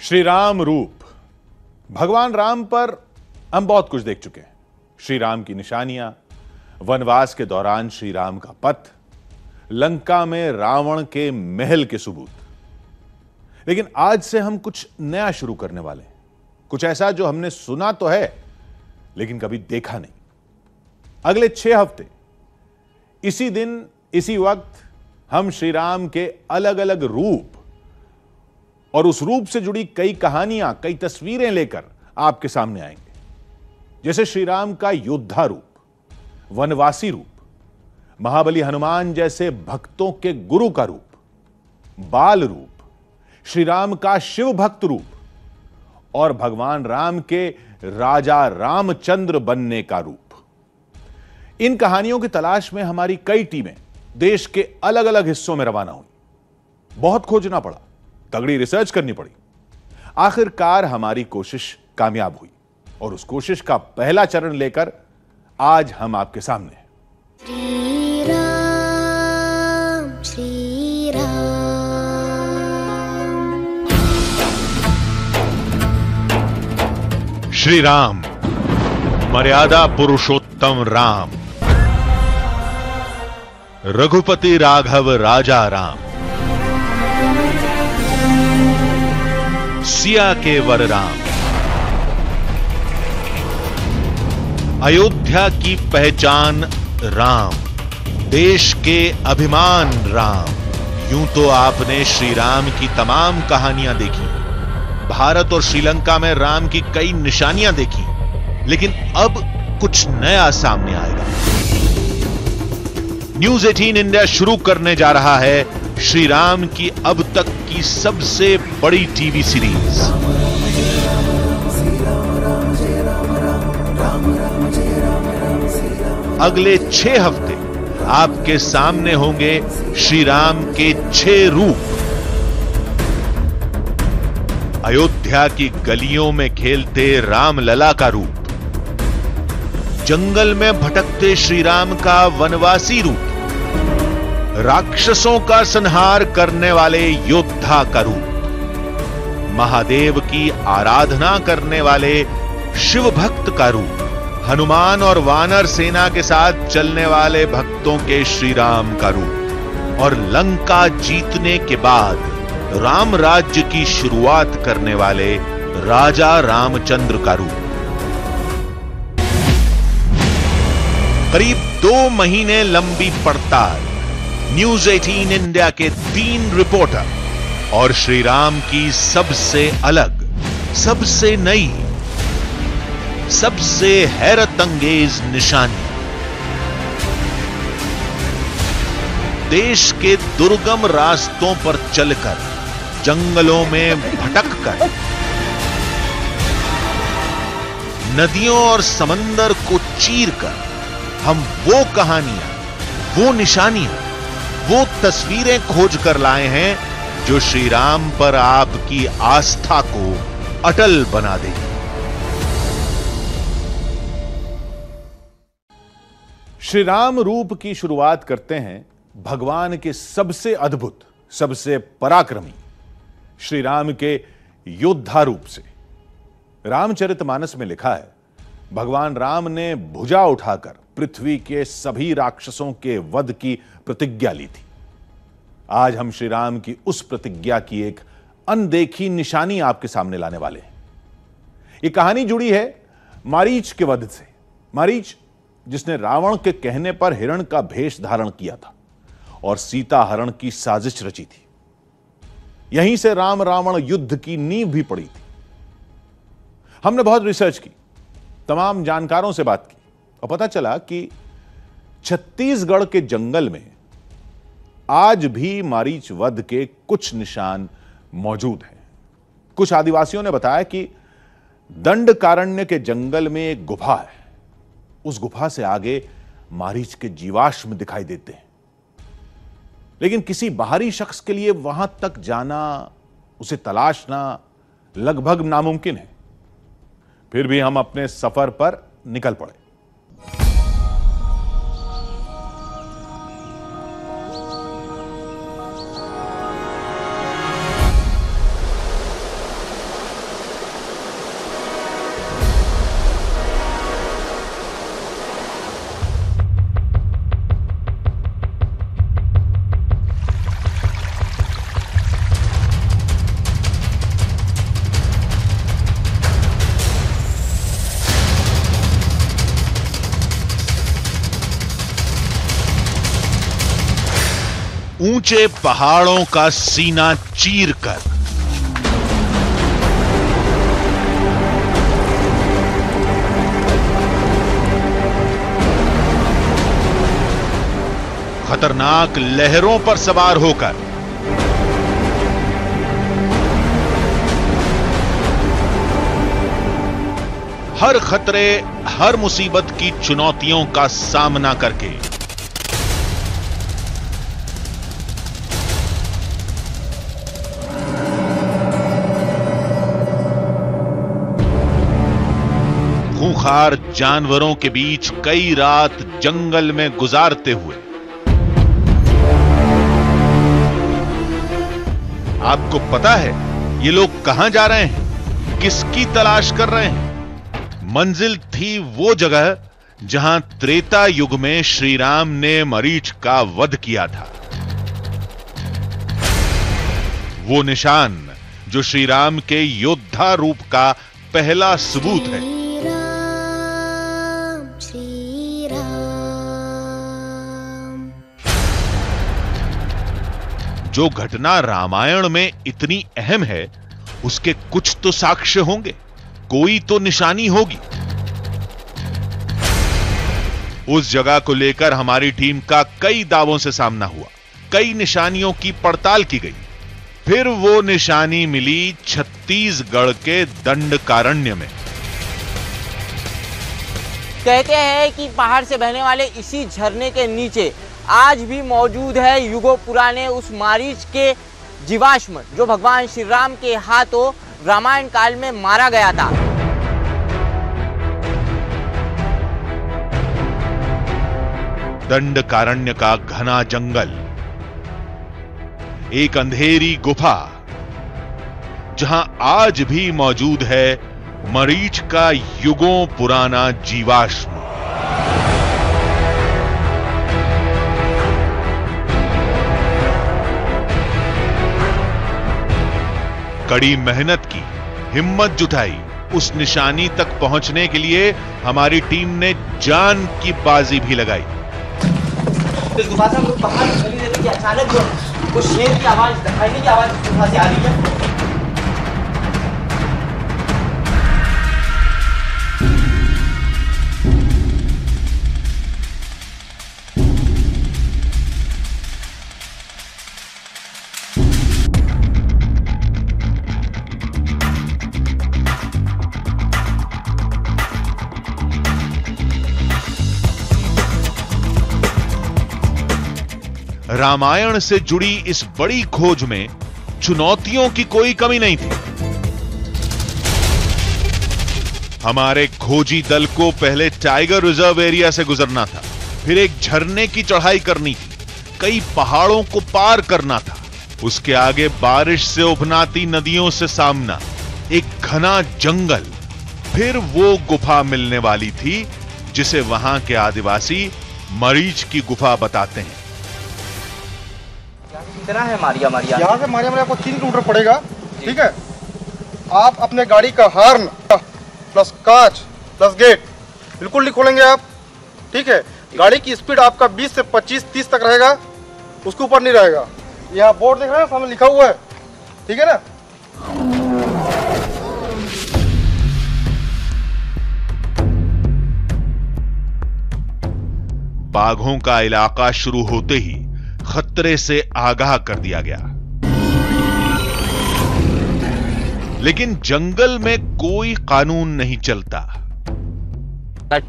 श्री राम रूप। भगवान राम पर हम बहुत कुछ देख चुके हैं। श्री राम की निशानियां, वनवास के दौरान श्री राम का पथ, लंका में रावण के महल के सबूत। लेकिन आज से हम कुछ नया शुरू करने वाले हैं, कुछ ऐसा जो हमने सुना तो है लेकिन कभी देखा नहीं। अगले 6 हफ्ते इसी दिन इसी वक्त हम श्री राम के अलग अलग रूप और उस रूप से जुड़ी कई कहानियां, कई तस्वीरें लेकर आपके सामने आएंगे। जैसे श्री राम का योद्धा रूप, वनवासी रूप, महाबली हनुमान जैसे भक्तों के गुरु का रूप, बाल रूप, श्री राम का शिव भक्त रूप और भगवान राम के राजा रामचंद्र बनने का रूप। इन कहानियों की तलाश में हमारी कई टीमें देश के अलग अलग हिस्सों में रवाना हुई। बहुत खोजना पड़ा, तगड़ी रिसर्च करनी पड़ी। आखिरकार हमारी कोशिश कामयाब हुई और उस कोशिश का पहला चरण लेकर आज हम आपके सामने हैं। श्री राम, श्री राम। श्री राम, मर्यादा पुरुषोत्तम राम, रघुपति राघव राजा राम, सिया के वर राम, अयोध्या की पहचान राम, देश के अभिमान राम। यूं तो आपने श्री राम की तमाम कहानियां देखी, भारत और श्रीलंका में राम की कई निशानियां देखी, लेकिन अब कुछ नया सामने आएगा। न्यूज 18 इंडिया शुरू करने जा रहा है श्री राम की अब तक की सबसे बड़ी टीवी सीरीज। अगले 6 हफ्ते आपके सामने होंगे श्री राम के 6 रूप। अयोध्या की गलियों में खेलते राम लला का रूप, जंगल में भटकते श्री राम का वनवासी रूप, राक्षसों का संहार करने वाले योद्धा का रूप, महादेव की आराधना करने वाले शिव भक्त का रूप, हनुमान और वानर सेना के साथ चलने वाले भक्तों के श्री राम का रूप और लंका जीतने के बाद राम राज्य की शुरुआत करने वाले राजा रामचंद्र का रूप। करीब 2 महीने लंबी पड़ताल, न्यूज 18 इंडिया के 3 रिपोर्टर और श्री राम की सबसे अलग, सबसे नई, सबसे हैरत अंगेज निशानी। देश के दुर्गम रास्तों पर चलकर, जंगलों में भटककर, नदियों और समंदर को चीरकर हम वो कहानियां, वो निशानियां, वो तस्वीरें खोज कर लाए हैं जो श्री राम पर आपकी आस्था को अटल बना देगी। श्री राम रूप की शुरुआत करते हैं भगवान के सबसे अद्भुत, सबसे पराक्रमी श्री राम के योद्धा रूप से। रामचरितमानस में लिखा है, भगवान राम ने भुजा उठाकर पृथ्वी के सभी राक्षसों के वध की प्रतिज्ञा ली थी। आज हम श्री राम की उस प्रतिज्ञा की एक अनदेखी निशानी आपके सामने लाने वाले हैं। यह कहानी जुड़ी है मारीच के वध से। मारीच जिसने रावण के कहने पर हिरण का भेष धारण किया था और सीता हरण की साजिश रची थी। यहीं से राम रावण युद्ध की नींव भी पड़ी थी। हमने बहुत रिसर्च की, तमाम जानकारों से बात की और पता चला कि छत्तीसगढ़ के जंगल में आज भी मारीच वध के कुछ निशान मौजूद हैं। कुछ आदिवासियों ने बताया कि दंडकारण्य के जंगल में एक गुफा है। उस गुफा से आगे मारीच के जीवाश्म दिखाई देते हैं, लेकिन किसी बाहरी शख्स के लिए वहां तक जाना, उसे तलाशना लगभग नामुमकिन है। फिर भी हम अपने सफर पर निकल पड़े। ऊंचे पहाड़ों का सीना चीरकर खतरनाक लहरों पर सवार होकर हर खतरे, हर मुसीबत की चुनौतियों का सामना करके खूंखार जानवरों के बीच कई रात जंगल में गुजारते हुए आपको पता है ये लोग कहां जा रहे हैं, किसकी तलाश कर रहे हैं? मंजिल थी वो जगह जहां त्रेता युग में श्री राम ने मरीच का वध किया था। वो निशान जो श्री राम के योद्धा रूप का पहला सबूत है। श्री राम। जो घटना रामायण में इतनी अहम है उसके कुछ तो साक्ष्य होंगे, कोई तो निशानी होगी। उस जगह को लेकर हमारी टीम का कई दावों से सामना हुआ, कई निशानियों की पड़ताल की गई। फिर वो निशानी मिली छत्तीसगढ़ के दंडकारण्य में। कहते हैं कि पहाड़ से बहने वाले इसी झरने के नीचे आज भी मौजूद है युगों पुराने उस मारीच के जीवाश्म जो भगवान श्री राम के हाथों रामायण काल में मारा गया था। दंडकारण्य का घना जंगल, एक अंधेरी गुफा जहां आज भी मौजूद है मरीच का युगों पुराना जीवाश्म। कड़ी मेहनत की, हिम्मत जुटाई, उस निशानी तक पहुंचने के लिए हमारी टीम ने जान की बाजी भी लगाई। इस गुफा से हम लोग बाहर निकली देते कि अचानक जो वो शेर की आवाज, दखाने की आवाज गुफा से आ रही है। रामायण से जुड़ी इस बड़ी खोज में चुनौतियों की कोई कमी नहीं थी। हमारे खोजी दल को पहले टाइगर रिजर्व एरिया से गुजरना था, फिर एक झरने की चढ़ाई करनी थी, कई पहाड़ों को पार करना था, उसके आगे बारिश से उफनाती नदियों से सामना, एक घना जंगल, फिर वो गुफा मिलने वाली थी जिसे वहां के आदिवासी मरीच की गुफा बताते हैं। कितना है मारिया मारिया? यहाँ से मारिया मारिया आपको 3 किलोमीटर पड़ेगा। ठीक है, आप अपने गाड़ी का हॉर्न प्लस कांच प्लस गेट बिल्कुल नहीं खोलेंगे आप। ठीक है, गाड़ी की स्पीड आपका 20 से 25-30 तक रहेगा, उसके ऊपर नहीं रहेगा। यहाँ बोर्ड देख रहे हैं, सामने लिखा हुआ है। ठीक है ना। बाघों का इलाका शुरू होते ही खतरे से आगाह कर दिया गया, लेकिन जंगल में कोई कानून नहीं चलता।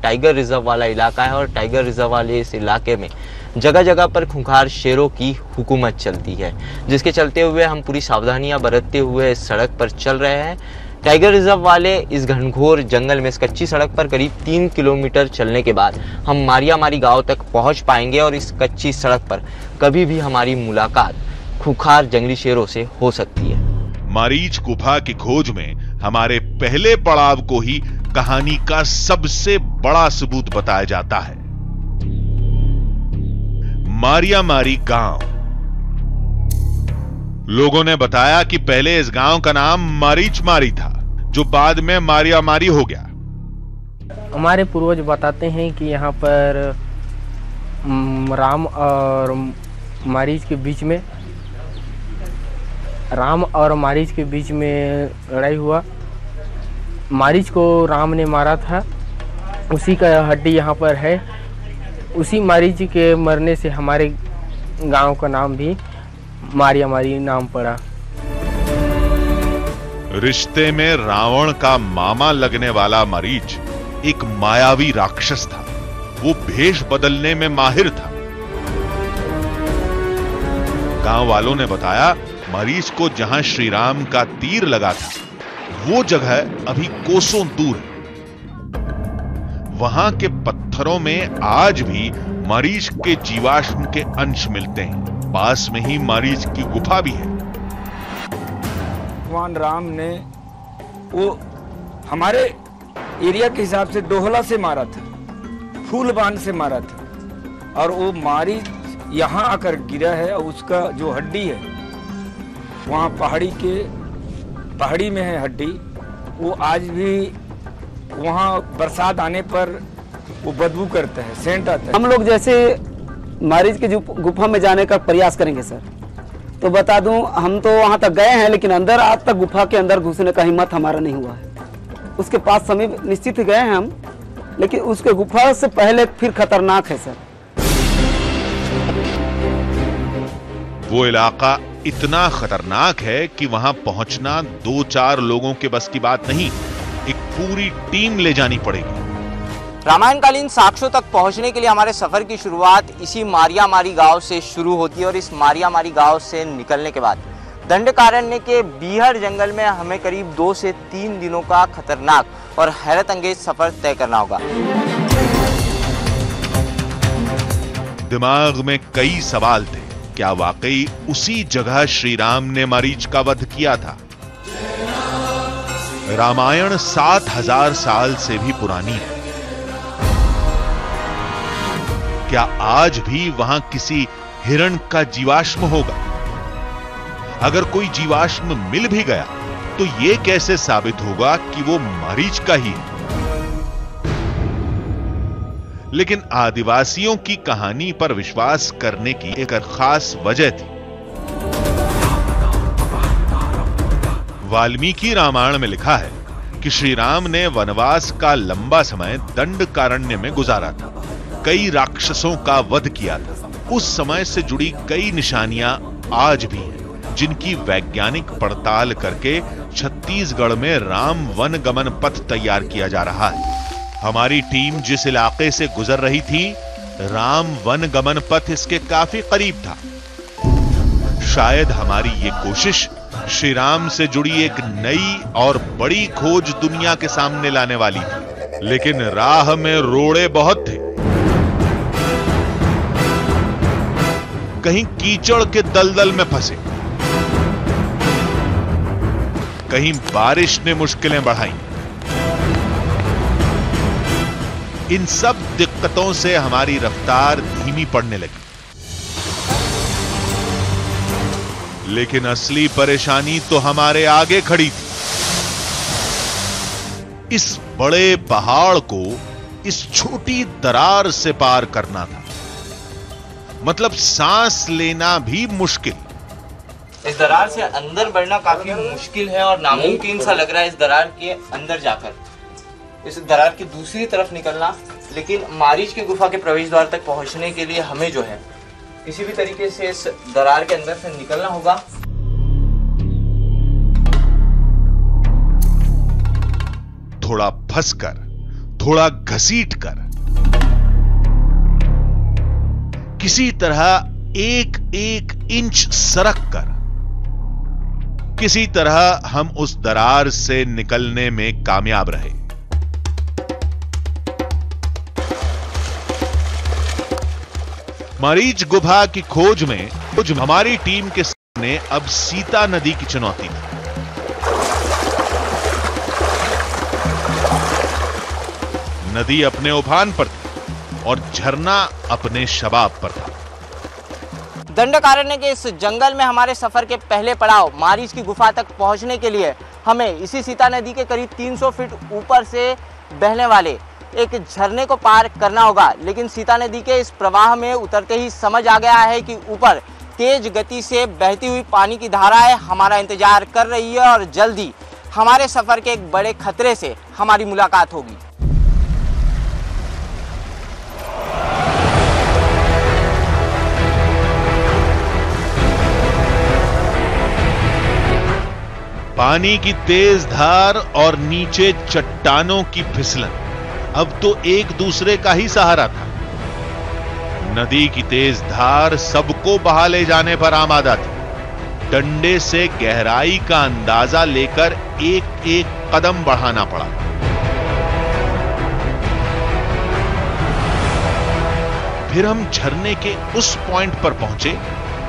टाइगर रिजर्व वाला इलाका है और टाइगर रिजर्व वाले इस इलाके में जगह जगह पर खूंखार शेरों की हुकूमत चलती है, जिसके चलते हुए हम पूरी सावधानियां बरतते हुए इस सड़क पर चल रहे हैं। टाइगर रिजर्व वाले इस घनघोर जंगल में इस कच्ची सड़क पर करीब 3 किलोमीटर चलने के बाद हम मारिया मारी गांव तक पहुंच पाएंगे और इस कच्ची सड़क पर कभी भी हमारी मुलाकात खूंखार जंगली शेरों से हो सकती है। मरीच गुफा की खोज में हमारे पहले पड़ाव को ही कहानी का सबसे बड़ा सबूत बताया जाता है। मारिया मारी गांव। लोगों ने बताया कि पहले इस गांव का नाम मरीच मारी था, जो बाद में मारिया मारी हो गया। हमारे पूर्वज बताते हैं कि यहाँ पर राम और मारीच के बीच में, राम और मारीच के बीच में लड़ाई हुआ। मारीच को राम ने मारा था, उसी का हड्डी यहाँ पर है। उसी मारीच के मरने से हमारे गांव का नाम भी मारिया मारी नाम पड़ा। रिश्ते में रावण का मामा लगने वाला मरीच एक मायावी राक्षस था। वो भेष बदलने में माहिर था। गांव वालों ने बताया, मरीच को जहां श्री राम का तीर लगा था वो जगह अभी कोसों दूर है। वहां के पत्थरों में आज भी मरीच के जीवाश्म के अंश मिलते हैं। पास में ही मरीच की गुफा भी है। भगवान राम ने वो हमारे एरिया के हिसाब से डोहला से मारा था, फूल बांध से मारा था, और वो मारी यहाँ आकर गिरा है। और उसका जो हड्डी है वहाँ पहाड़ी में है हड्डी। वो आज भी वहाँ बरसात आने पर वो बदबू करता है, सेंट आता है। हम लोग जैसे मारीच की गुफा में जाने का प्रयास करेंगे सर, तो बता दूं, हम तो वहां तक गए हैं, लेकिन अंदर आज तक गुफा के अंदर घुसने का हिम्मत हमारा नहीं हुआ है। उसके पास समीप निश्चित गए हैं हम, लेकिन उसके गुफा से पहले फिर खतरनाक है सर। वो इलाका इतना खतरनाक है कि वहां पहुंचना 2-4 लोगों के बस की बात नहीं, एक पूरी टीम ले जानी पड़ेगी। रामायणकालीन साक्ष्यों तक पहुंचने के लिए हमारे सफर की शुरुआत इसी मारिया मारी गांव से शुरू होती है। और इस मारिया मारी गांव से निकलने के बाद दंडकारण्य के बीहड़ जंगल में हमें करीब 2 से 3 दिनों का खतरनाक और हैरत अंगेज सफर तय करना होगा। दिमाग में कई सवाल थे। क्या वाकई उसी जगह श्री राम ने मरीच का वध किया था? रामायण 7000 साल से भी पुरानी है। क्या आज भी वहां किसी हिरण का जीवाश्म होगा? अगर कोई जीवाश्म मिल भी गया तो यह कैसे साबित होगा कि वो मरीच का ही है? लेकिन आदिवासियों की कहानी पर विश्वास करने की एक खास वजह थी। वाल्मीकि रामायण में लिखा है कि श्री राम ने वनवास का लंबा समय दंडकारण्य में गुजारा था। कई राक्षसों का वध किया था। उस समय से जुड़ी कई निशानियां आज भी हैं, जिनकी वैज्ञानिक पड़ताल करके छत्तीसगढ़ में राम वन गमन पथ तैयार किया जा रहा है। हमारी टीम जिस इलाके से गुजर रही थी, राम वन गमन पथ इसके काफी करीब था। शायद हमारी ये कोशिश श्री राम से जुड़ी एक नई और बड़ी खोज दुनिया के सामने लाने वाली थी। लेकिन राह में रोड़े बहुत थे। कहीं कीचड़ के दलदल में फंसे, कहीं बारिश ने मुश्किलें बढ़ाई। इन सब दिक्कतों से हमारी रफ्तार धीमी पड़ने लगी। लेकिन असली परेशानी तो हमारे आगे खड़ी थी। इस बड़े पहाड़ को इस छोटी दरार से पार करना था। मतलब सांस लेना भी मुश्किल। इस दरार से अंदर बढ़ना काफी मुश्किल है और नामुमकिन सा लग रहा है इस दरार के अंदर जाकर इस दरार की दूसरी तरफ निकलना। लेकिन मारीच की गुफा के प्रवेश द्वार तक पहुंचने के लिए हमें जो है किसी भी तरीके से इस दरार के अंदर से निकलना होगा। थोड़ा फंसकर, थोड़ा घसीटकर, किसी तरह एक एक इंच सरक कर, किसी तरह हम उस दरार से निकलने में कामयाब रहे। मरीच गुफा की खोज में हमारी टीम के सामने अब सीता नदी की चुनौती थी। नदी अपने उफान पर थी और झरना अपने शबाब पर था। दंडकारण्य के इस जंगल में हमारे सफर के पहले पड़ाव मारीच की गुफा तक पहुंचने के लिए हमें इसी सीता नदी के करीब 300 फीट ऊपर से बहने वाले एक झरने को पार करना होगा। लेकिन सीता नदी के इस प्रवाह में उतरते ही समझ आ गया है कि ऊपर तेज गति से बहती हुई पानी की धाराएं हमारा इंतजार कर रही है और जल्दी हमारे सफर के एक बड़े खतरे से हमारी मुलाकात होगी। पानी की तेज धार और नीचे चट्टानों की फिसलन अब तो एक दूसरे का ही सहारा था। नदी की तेज धार सबको बहा ले जाने पर आमादा थी। डंडे से गहराई का अंदाजा लेकर एक एक कदम बढ़ाना पड़ा। फिर हम झरने के उस पॉइंट पर पहुंचे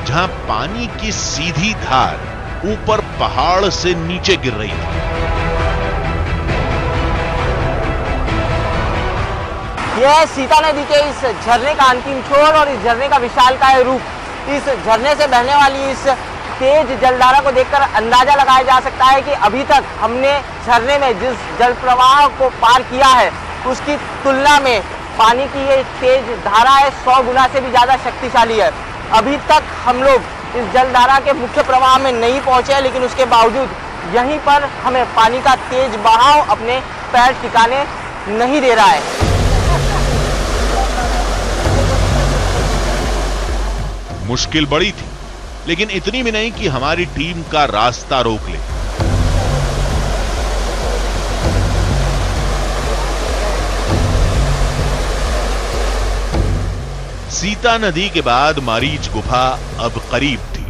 जहां पानी की सीधी धार ऊपर पहाड़ से नीचे गिर रही थी। यह सीता नदी के इस झरने का अंतिम छोर और इस झरने का विशालकाय रूप। इस झरने से बहने वाली इस तेज जलधारा को देखकर अंदाजा लगाया जा सकता है कि अभी तक हमने झरने में जिस जल प्रवाह को पार किया है उसकी तुलना में पानी की ये तेज धारा है 100 गुना से भी ज्यादा शक्तिशाली है। अभी तक हम लोग इस जलधारा के मुख्य प्रवाह में नहीं पहुंचे, लेकिन उसके बावजूद यहीं पर हमें पानी का तेज बहाव अपने पैर टिकाने नहीं दे रहा है। मुश्किल बड़ी थी, लेकिन इतनी भी नहीं कि हमारी टीम का रास्ता रोक ले। सीता नदी के बाद मारीच गुफा अब करीब थी,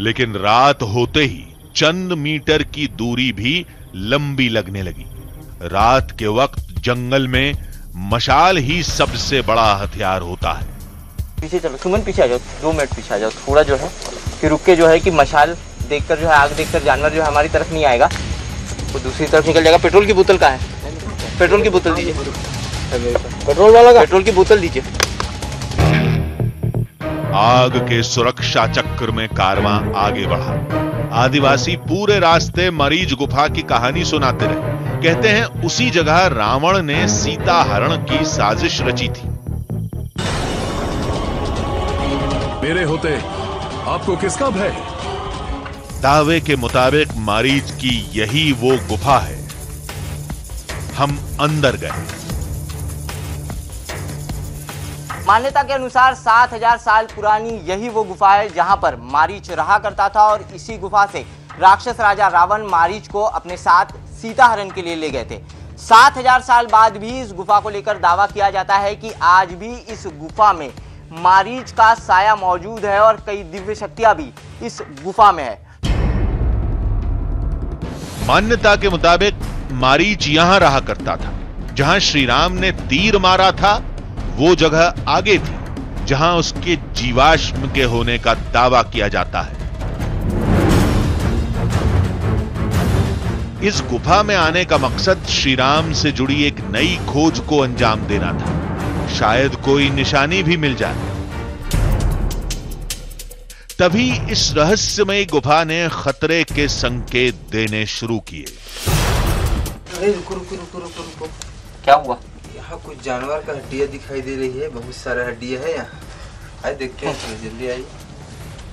लेकिन रात होते ही चंद मीटर की दूरी भी लंबी लगने लगी। रात के वक्त जंगल में मशाल ही सबसे बड़ा हथियार होता है। पीछे चलो सुमन, पीछे आ जाओ, 2 मिनट पीछे आ जाओ थोड़ा, जो है कि रुक के जो है कि मशाल देखकर जो है आग देखकर जानवर जो है हमारी तरफ नहीं आएगा, वो दूसरी तरफ निकल जाएगा। पेट्रोल की बोतल कहाँ है? पेट्रोल की बोतल दीजिए, पेट्रोल वाला का पेट्रोल की बोतल दीजिए। आग के सुरक्षा चक्र में कारवां आगे बढ़ा। आदिवासी पूरे रास्ते मरीज गुफा की कहानी सुनाते रहे। कहते हैं उसी जगह रावण ने सीता हरण की साजिश रची थी। मेरे होते आपको किसका भय? दावे के मुताबिक मारीच की यही वो गुफा है। हम अंदर गए। मान्यता के अनुसार 7000 साल पुरानी यही वो गुफा है जहां पर मारीच रहा करता था और इसी गुफा से राक्षस राजा रावण मारीच को अपने साथ सीता हरण के लिए ले गए थे। 7000 साल बाद भी इस गुफा को लेकर दावा किया जाता है कि आज भी इस गुफा में मारीच का साया मौजूद है और कई दिव्य शक्तियां भी इस गुफा में है। मान्यता के मुताबिक मारीच यहां रहा करता था। जहां श्री राम ने तीर मारा था वो जगह आगे थी जहां उसके जीवाश्म के होने का दावा किया जाता है। इस गुफा में आने का मकसद श्री राम से जुड़ी एक नई खोज को अंजाम देना था। शायद कोई निशानी भी मिल जाए। तभी इस रहस्यमयी गुफा ने खतरे के संकेत देने शुरू किए। रुको। क्या हुआ? यहाँ कुछ जानवर का हड्डियाँ दिखाई दे रही है, बहुत सारा हड्डियाँ है यहाँ। आइए देखते हैं, जल्दी आइए।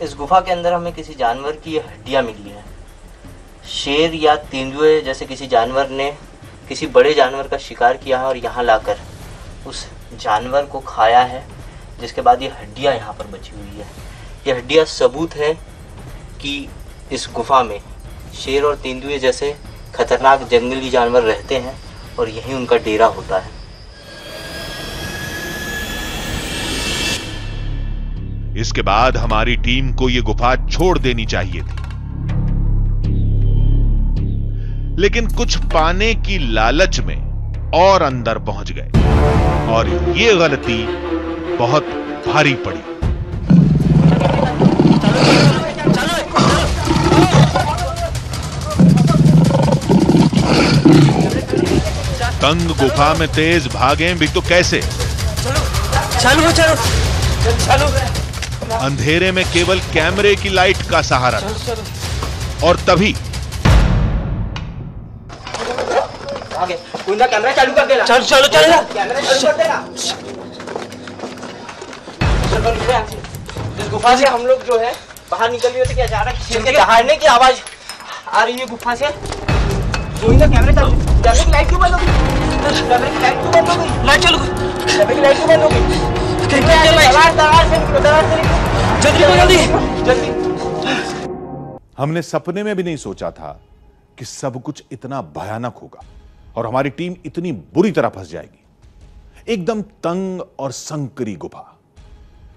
इस गुफा के अंदर हमें किसी जानवर की हड्डियाँ मिली है। शेर या तेंदुए जैसे किसी जानवर ने किसी बड़े जानवर का शिकार किया है और यहाँ लाकर उस जानवर को खाया है, जिसके बाद ये हड्डियाँ यहाँ पर बची हुई है। ये हड्डियाँ सबूत है कि इस गुफा में शेर और तेंदुए जैसे खतरनाक जंगली जानवर रहते हैं और यही उनका डेरा होता है। इसके बाद हमारी टीम को यह गुफा छोड़ देनी चाहिए थी, लेकिन कुछ पाने की लालच में और अंदर पहुंच गए और यह गलती बहुत भारी पड़ी। तंग गुफा में तेज भागें भी तो कैसे? चलो। अंधेरे में केवल कैमरे की लाइट का सहारा था। और तभी आगे कुंदा कैमरा चालू कर देना। चलो चलो चलो कैमरा चालू कर देना। इस गुफा से हम लोग जो है बाहर निकल रहे थे कि अचानक शेर के दहाड़ने की आवाज आ रही है गुफा से। कुंदा कैमरा चालू, कैमरे की लाइट क्यों बंद हो गई? कैमरे की लाइट क्यों बंद हो गई? लाइट चालू, कैमरे की लाइट क्यों बंद हो गई? हमने सपने में भी नहीं सोचा था कि सब कुछ इतना भयानक होगा और हमारी टीम इतनी बुरी तरह फंस जाएगी। एकदम तंग और संकरी गुफा,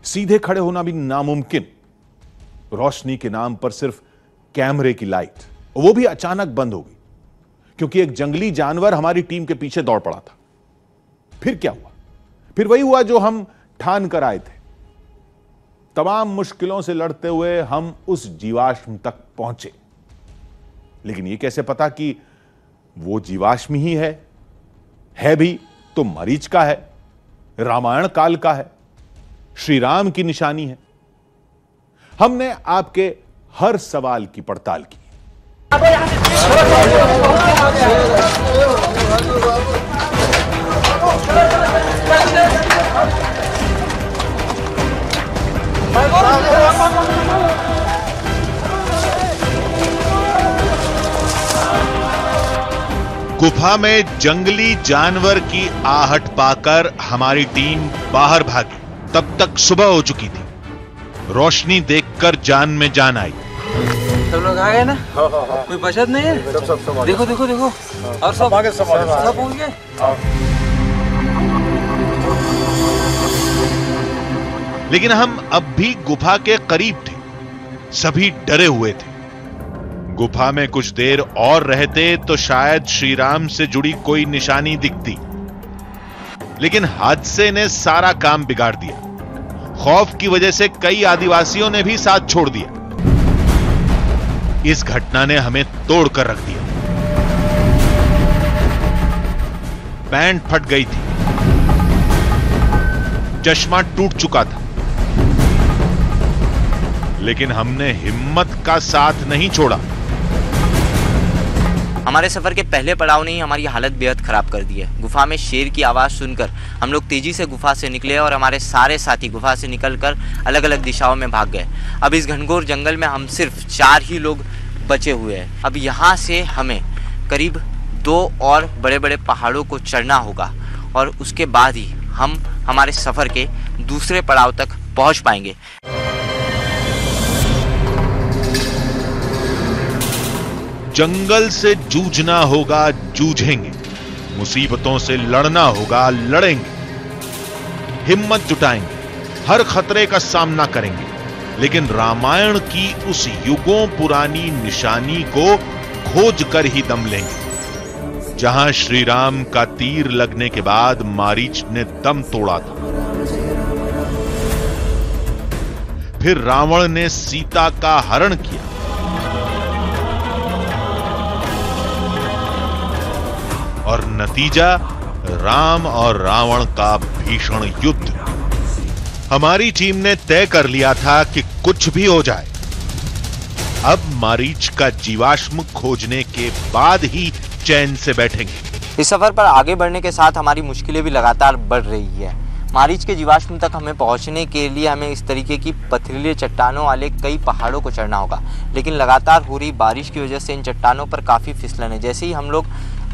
सीधे खड़े होना भी नामुमकिन। रोशनी के नाम पर सिर्फ कैमरे की लाइट, वो भी अचानक बंद हो गई क्योंकि एक जंगली जानवर हमारी टीम के पीछे दौड़ पड़ा था। फिर क्या हुआ? फिर वही हुआ जो हम ठान कर आए थे। तमाम मुश्किलों से लड़ते हुए हम उस जीवाश्म तक पहुंचे, लेकिन यह कैसे पता कि वो जीवाश्म ही है भी तो मरीच का है, रामायण काल का है, श्री राम की निशानी है। हमने आपके हर सवाल की पड़ताल की। गुफा में जंगली जानवर की आहट पाकर हमारी टीम बाहर भागी। तब तक सुबह हो चुकी थी। रोशनी देखकर जान में जान आई। सब लोग आ गए ना? कोई बचत नहीं है? सब देखो देखो देखो, और सब आगे सब पहुंच गए। लेकिन हम अब भी गुफा के करीब थे, सभी डरे हुए थे। गुफा में कुछ देर और रहते तो शायद श्री राम से जुड़ी कोई निशानी दिखती, लेकिन हादसे ने सारा काम बिगाड़ दिया। खौफ की वजह से कई आदिवासियों ने भी साथ छोड़ दिया। इस घटना ने हमें तोड़कर रख दिया। पैंट फट गई थी, चश्मा टूट चुका था, लेकिन हमने हिम्मत का साथ नहीं छोड़ा। हमारे सफर के पहले पड़ाव ने ही हमारी हालत बेहद खराब कर दी है। गुफा में शेर की आवाज़ सुनकर हम लोग तेजी से गुफा से निकले और हमारे सारे साथी गुफा से निकलकर अलग अलग दिशाओं में भाग गए। अब इस घनघोर जंगल में हम सिर्फ 4 ही लोग बचे हुए हैं। अब यहाँ से हमें करीब 2 और बड़े बड़े पहाड़ों को चढ़ना होगा और उसके बाद ही हम हमारे सफ़र के दूसरे पड़ाव तक पहुँच पाएंगे। जंगल से जूझना होगा, जूझेंगे। मुसीबतों से लड़ना होगा, लड़ेंगे। हिम्मत जुटाएंगे, हर खतरे का सामना करेंगे, लेकिन रामायण की उस युगों पुरानी निशानी को खोज कर ही दम लेंगे, जहां श्री राम का तीर लगने के बाद मारीच ने दम तोड़ा था। फिर रावण ने सीता का हरण किया, और नतीजा राम और रावण का भीषण युद्ध। हमारी टीम ने तय कर लिया था कि कुछ भी हो जाए, अब मारीच का जीवाश्म खोजने के बाद ही चैन से बैठेंगे। इस सफर पर आगे बढ़ने के साथ हमारी मुश्किलें भी लगातार बढ़ रही है। मारीच के जीवाश्म तक हमें पहुंचने के लिए हमें इस तरीके की पथरीले चट्टानों वाले कई पहाड़ों को चढ़ना होगा, लेकिन लगातार हो रही बारिश की वजह से इन चट्टानों पर काफ़ी फिसलन है। जैसे ही हम लोग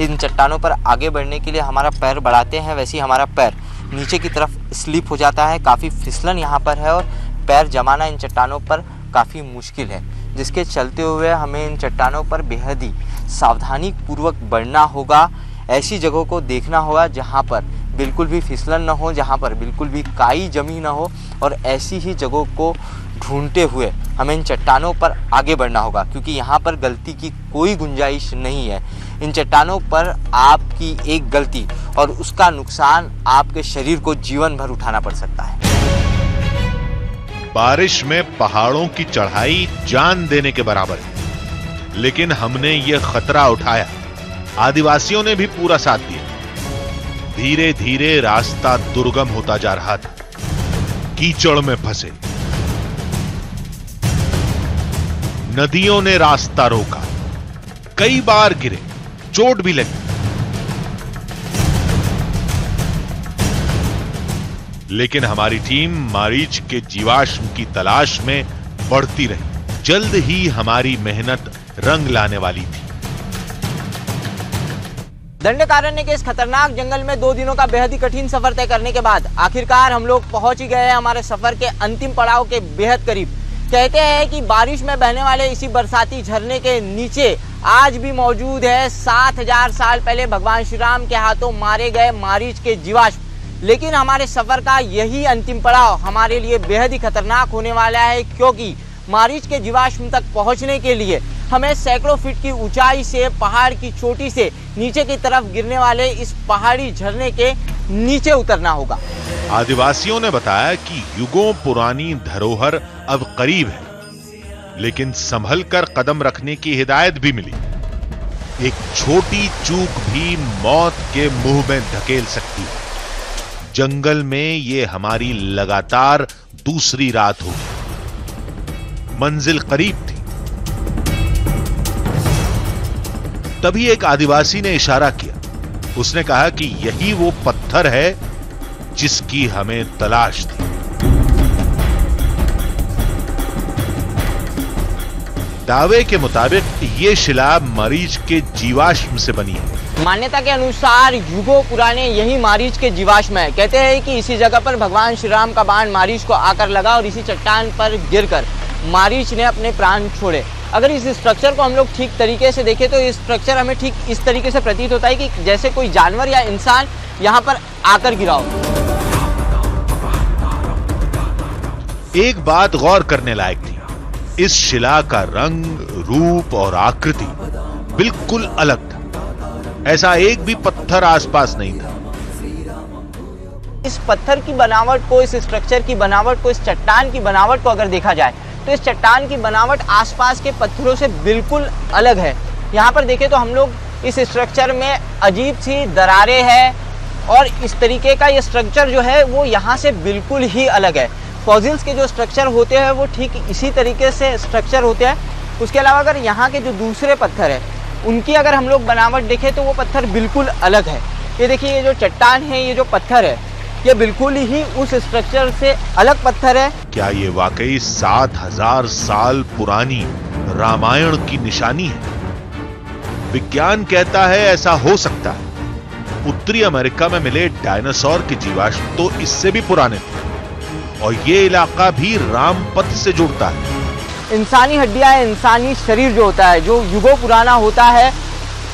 इन चट्टानों पर आगे बढ़ने के लिए हमारा पैर बढ़ाते हैं, वैसे ही हमारा पैर नीचे की तरफ स्लिप हो जाता है। काफ़ी फिसलन यहाँ पर है और पैर जमाना इन चट्टानों पर काफ़ी मुश्किल है, जिसके चलते हुए हमें इन चट्टानों पर बेहद ही सावधानी पूर्वक बढ़ना होगा। ऐसी जगहों को देखना होगा जहाँ पर बिल्कुल भी फिसलन न हो, जहाँ पर बिल्कुल भी काई जमी न हो, और ऐसी ही जगहों को ढूंढते हुए हमें इन चट्टानों पर आगे बढ़ना होगा, क्योंकि यहाँ पर गलती की कोई गुंजाइश नहीं है। इन चट्टानों पर आपकी एक गलती और उसका नुकसान आपके शरीर को जीवन भर उठाना पड़ सकता है। बारिश में पहाड़ों की चढ़ाई जान देने के बराबर है, लेकिन हमने ये खतरा उठाया। आदिवासियों ने भी पूरा साथ दिया। धीरे धीरे रास्ता दुर्गम होता जा रहा था। कीचड़ में फंसे, नदियों ने रास्ता रोका, कई बार गिरे, चोट भी लगी, लेकिन हमारी टीम मारीच के जीवाश्म की तलाश में बढ़ती रही। जल्द ही हमारी मेहनत रंग लाने वाली थी। दंडकारण्य के इस खतरनाक जंगल में 2 दिनों का बेहद ही कठिन सफर तय करने के बाद आखिरकार हम लोग पहुंच ही गए हैं हमारे सफर के अंतिम पड़ाव के बेहद करीब। कहते हैं कि बारिश में बहने वाले इसी बरसाती झरने के नीचे आज भी मौजूद है 7000 साल पहले भगवान श्री राम के हाथों मारे गए मारीच के जीवाश्म। लेकिन हमारे सफर का यही अंतिम पड़ाव हमारे लिए बेहद ही खतरनाक होने वाला है, क्योंकि मारीच के जीवाश्म तक पहुंचने के लिए हमें सैकड़ों फीट की ऊंचाई से पहाड़ की चोटी से नीचे की तरफ गिरने वाले इस पहाड़ी झरने के नीचे उतरना होगा। आदिवासियों ने बताया कि युगों पुरानी धरोहर अब करीब है, लेकिन संभल कर कदम रखने की हिदायत भी मिली। एक छोटी चूक भी मौत के मुंह में धकेल सकती है। जंगल में ये हमारी लगातार दूसरी रात होगी। मंजिल करीब थी। तभी एक आदिवासी ने इशारा किया। उसने कहा कि यही वो पत्थर है जिसकी हमें तलाश थी। दावे के मुताबिक ये शिला मारीच के जीवाश्म से बनी है। मान्यता के अनुसार युगों पुराने यही मारीच के जीवाश्म है। कहते हैं कि इसी जगह पर भगवान श्री राम का बाण मारीच को आकर लगा और इसी चट्टान पर गिरकर मारीच ने अपने प्राण छोड़े। अगर इस स्ट्रक्चर को हम लोग ठीक तरीके से देखें तो इस स्ट्रक्चर हमें ठीक इस तरीके से प्रतीत होता है कि जैसे कोई जानवर या इंसान यहाँ पर आकर गिरा हो। एक बात गौर करने लायक थी। इस शिला का रंग, रूप और आकृति बिल्कुल अलग था। ऐसा एक भी पत्थर आसपास नहीं था। इस पत्थर की बनावट को, इस स्ट्रक्चर की बनावट को, इस चट्टान की बनावट को अगर देखा जाए तो इस चट्टान की बनावट आसपास के पत्थरों से बिल्कुल अलग है। यहाँ पर देखें तो हम लोग इस स्ट्रक्चर में अजीब सी दरारें हैं और इस तरीके का ये स्ट्रक्चर जो है वो यहाँ से बिल्कुल ही अलग है। फॉसिल्स के जो स्ट्रक्चर होते हैं वो ठीक इसी तरीके से स्ट्रक्चर होते हैं। उसके अलावा अगर यहाँ के जो दूसरे पत्थर हैं उनकी अगर हम लोग बनावट देखें तो वो पत्थर बिल्कुल अलग है। ये देखिए, ये जो चट्टान है, ये जो पत्थर है, ये बिल्कुल ही उस स्ट्रक्चर से अलग पत्थर है। क्या ये वाकई 7000 साल पुरानी रामायण की निशानी है? विज्ञान कहता है ऐसा हो सकता है। उत्तरी अमेरिका में मिले डायनासोर के जीवाश्म तो इससे भी पुराने थे और ये इलाका भी रामपथ से जुड़ता है। इंसानी हड्डियां, इंसानी शरीर जो होता है, जो युगों पुराना होता है,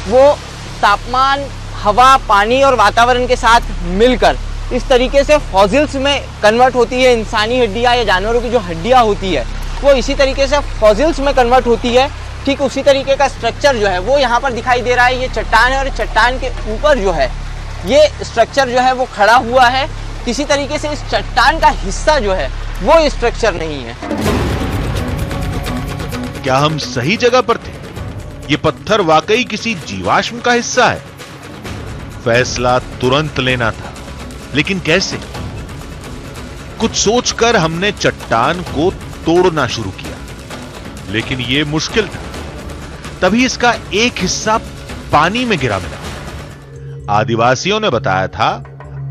वो तापमान, हवा, पानी और वातावरण के साथ मिलकर इस तरीके से फॉसिल्स में कन्वर्ट होती है। इंसानी हड्डियां या जानवरों की जो हड्डियां होती है वो इसी तरीके से फॉसिल्स में कन्वर्ट होती है। ठीक उसी तरीके का स्ट्रक्चर जो है वो यहाँ पर दिखाई दे रहा है। ये चट्टान है और चट्टान के ऊपर जो है ये स्ट्रक्चर जो है वो खड़ा हुआ है। किसी तरीके से इस चट्टान का हिस्सा जो है वो स्ट्रक्चर नहीं है। क्या हम सही जगह पर थे? ये पत्थर वाकई किसी जीवाश्म का हिस्सा है? फैसला तुरंत लेना था, लेकिन कैसे? कुछ सोचकर हमने चट्टान को तोड़ना शुरू किया, लेकिन यह मुश्किल था। तभी इसका एक हिस्सा पानी में गिरा मिला। आदिवासियों ने बताया था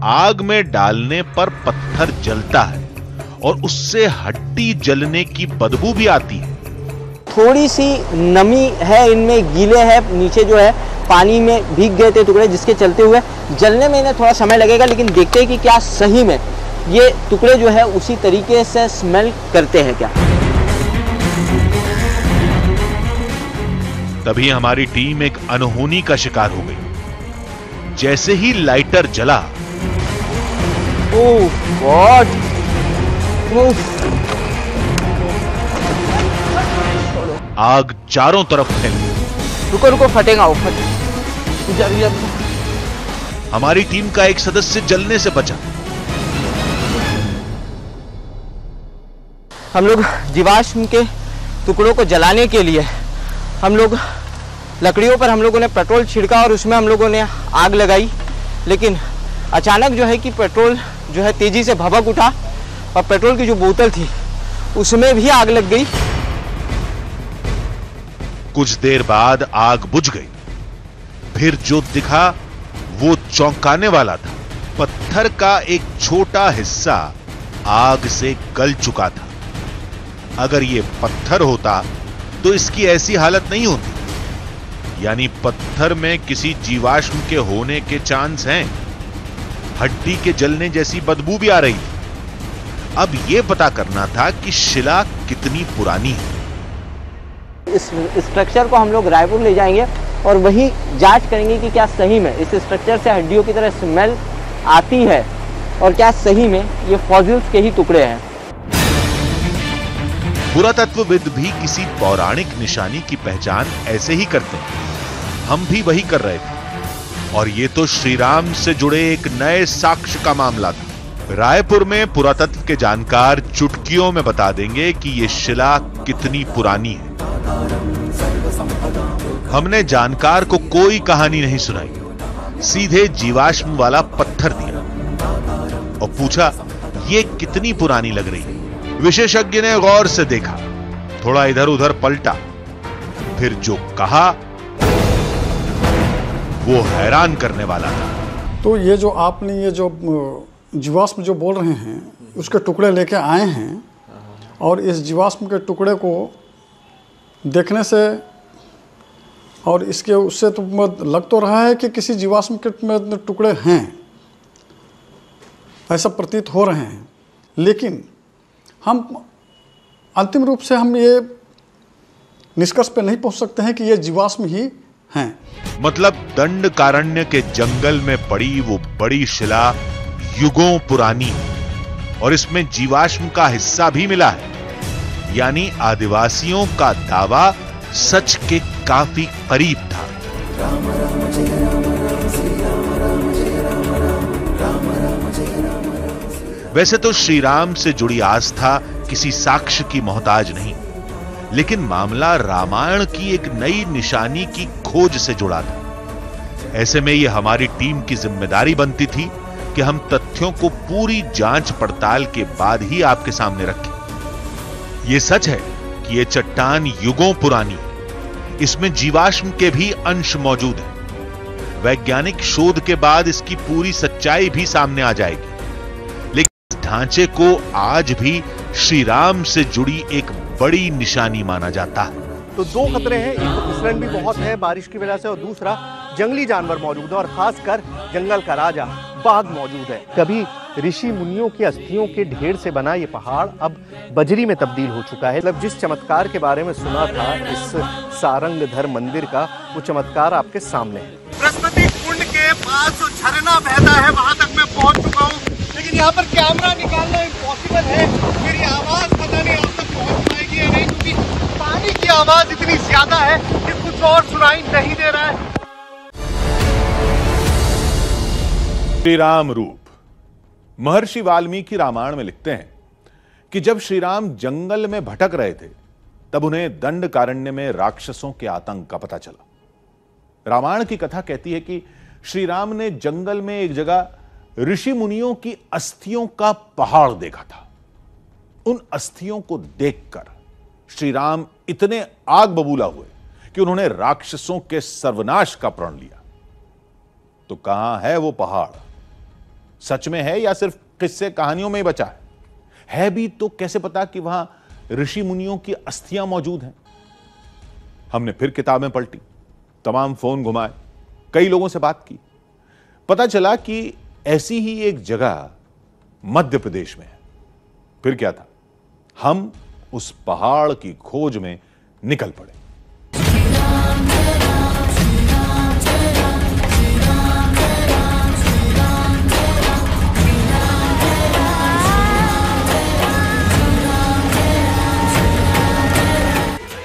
आग में डालने पर पत्थर जलता है और उससे हड्डी जलने की बदबू भी आती है। थोड़ी सी नमी है इनमें, गीले है, नीचे जो है पानी में भीग गए थे टुकड़े, जिसके चलते हुए जलने में इन्हें थोड़ा समय लगेगा। लेकिन देखते हैं कि क्या सही में ये टुकड़े जो है उसी तरीके से स्मेल करते हैं क्या। तभी हमारी टीम एक अनहोनी का शिकार हो गई। जैसे ही लाइटर जला, ओह गॉड, आग चारों तरफ फैल गई। रुको रुको, फटेगा वो, फटे। हमारी टीम का एक सदस्य जलने से बचा। हम लोग जीवाश्म के टुकड़ों को जलाने के लिए हम लोग लकड़ियों पर हम लोगों ने पेट्रोल छिड़का और उसमें हम लोगों ने आग लगाई। लेकिन अचानक जो है कि पेट्रोल जो है तेजी से भभक उठा और पेट्रोल की जो बोतल थी उसमें भी आग लग गई। कुछ देर बाद आग बुझ गई। फिर जो दिखा वो चौंकाने वाला था। पत्थर का एक छोटा हिस्सा आग से गल चुका था। अगर ये पत्थर होता तो इसकी ऐसी हालत नहीं होती। यानी पत्थर में किसी जीवाश्म के होने के चांस हैं। हड्डी के जलने जैसी बदबू भी आ रही थी। अब यह पता करना था कि शिला कितनी पुरानी है। इस स्ट्रक्चर को हम लोग रायपुर ले जाएंगे और वहीं जांच करेंगे कि क्या सही में इस स्ट्रक्चर से हड्डियों की तरह स्मेल आती है और क्या सही में ये फॉसिल्स के ही टुकड़े हैं। पुरातत्वविद भी किसी पौराणिक निशानी की पहचान ऐसे ही करते हैं। हम भी वही कर रहे थे। और ये तो श्रीराम से जुड़े एक नए साक्ष्य का मामला था। रायपुर में पुरातत्व के जानकार चुटकियों में बता देंगे कि ये शिला कितनी पुरानी है। हमने जानकार को कोई कहानी नहीं सुनाई, सीधे जीवाश्म वाला पत्थर दिया और पूछा ये कितनी पुरानी लग रही है। विशेषज्ञ ने गौर से देखा, थोड़ा इधर उधर पलटा, फिर जो कहा वो हैरान करने वाला था। तो ये जो आपने ये जो जीवाश्म जो बोल रहे हैं उसके टुकड़े लेके आए हैं और इस जीवाश्म के टुकड़े को देखने से और इसके उससे तो लग तो रहा है कि किसी जीवाश्म के टुकड़े हैं, ऐसा प्रतीत हो रहे हैं। लेकिन हम अंतिम रूप से हम ये निष्कर्ष पे नहीं पहुंच सकते हैं कि ये जीवाश्म ही हैं। मतलब दंडकारण्य के जंगल में पड़ी वो बड़ी शिला युगों पुरानी है और इसमें जीवाश्म का हिस्सा भी मिला है। यानी आदिवासियों का दावा सच के काफी करीब था। वैसे तो श्रीराम से जुड़ी आस्था किसी साक्ष्य की मोहताज नहीं, लेकिन मामला रामायण की एक नई निशानी की खोज से जुड़ा था। ऐसे में यह हमारी टीम की जिम्मेदारी बनती थी कि हम तथ्यों को पूरी जांच पड़ताल के बाद ही आपके सामने रखें। यह सच है कि यह चट्टान युगों पुरानी है। इसमें जीवाश्म के भी अंश मौजूद हैं। वैज्ञानिक शोध के बाद इसकी पूरी सच्चाई भी सामने आ जाएगी। लेकिन इस ढांचे को आज भी श्रीराम से जुड़ी एक बड़ी निशानी माना जाता है। तो दो खतरे हैं, एक तो फिसलन भी बहुत है बारिश की वजह से और दूसरा जंगली जानवर मौजूद है और खासकर जंगल का राजा बाघ मौजूद है। कभी ऋषि मुनियों की अस्थियों के ढेर से बना ये पहाड़ अब बजरी में तब्दील हो चुका है। मतलब जिस चमत्कार के बारे में सुना था इस सारंगधर मंदिर का, वो चमत्कार आपके सामने है। बृहस्पति कुंड के पास जो झरना बहता है वहां तक मैं पहुंच चुका हूँ, लेकिन यहाँ पर कैमरा निकालना इम्पॉसिबल है। मेरी आवाज पता नहीं आप तक पहुंच पाएगी या नहीं, क्योंकि पानी की आवाज इतनी ज्यादा है कि कुछ और सुनाई नहीं दे रहा है। श्रीराम रूप। महर्षि वाल्मीकि रामायण में लिखते हैं कि जब श्रीराम जंगल में भटक रहे थे तब उन्हें दंडकारण्य में राक्षसों के आतंक का पता चला। रामायण की कथा कहती है कि श्रीराम ने जंगल में एक जगह ऋषि मुनियों की अस्थियों का पहाड़ देखा था। उन अस्थियों को देखकर श्रीराम इतने आग बबूला हुए कि उन्होंने राक्षसों के सर्वनाश का प्रण लिया। तो कहां है वो पहाड़? सच में है या सिर्फ किस्से कहानियों में ही बचा है भी तो कैसे पता कि वहां ऋषि मुनियों की अस्थियां मौजूद हैं? हमने फिर किताबें पलटी, तमाम फोन घुमाए, कई लोगों से बात की। पता चला कि ऐसी ही एक जगह मध्य प्रदेश में है। फिर क्या था, हम उस पहाड़ की खोज में निकल पड़े।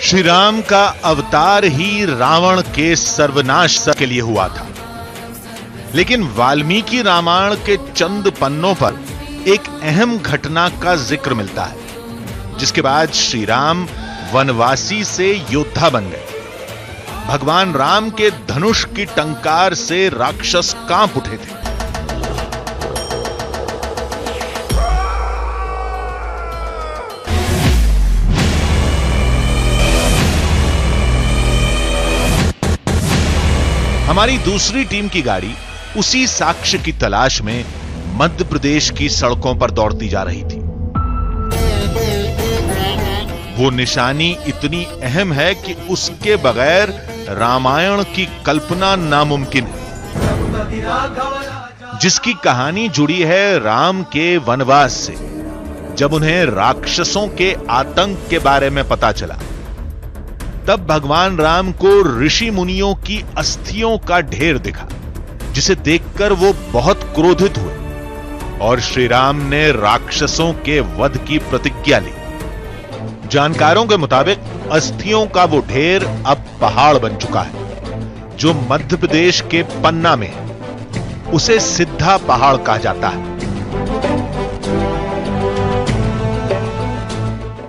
श्री राम का अवतार ही रावण के सर्वनाश के लिए हुआ था, लेकिन वाल्मीकि रामायण के चंद पन्नों पर एक अहम घटना का जिक्र मिलता है, जिसके बाद श्री राम वनवासी से योद्धा बन गए। भगवान राम के धनुष की टंकार से राक्षस कांप उठे थे। हमारी दूसरी टीम की गाड़ी उसी साक्ष्य की तलाश में मध्य प्रदेश की सड़कों पर दौड़ती जा रही थी। वो निशानी इतनी अहम है कि उसके बगैर रामायण की कल्पना नामुमकिन है, जिसकी कहानी जुड़ी है राम के वनवास से। जब उन्हें राक्षसों के आतंक के बारे में पता चला, तब भगवान राम को ऋषि मुनियों की अस्थियों का ढेर दिखा, जिसे देखकर वो बहुत क्रोधित हुए और श्री राम ने राक्षसों के वध की प्रतिज्ञा ली। जानकारों के मुताबिक अस्थियों का वो ढेर अब पहाड़ बन चुका है, जो मध्य प्रदेश के पन्ना में है। उसे सिद्धा पहाड़ कहा जाता है।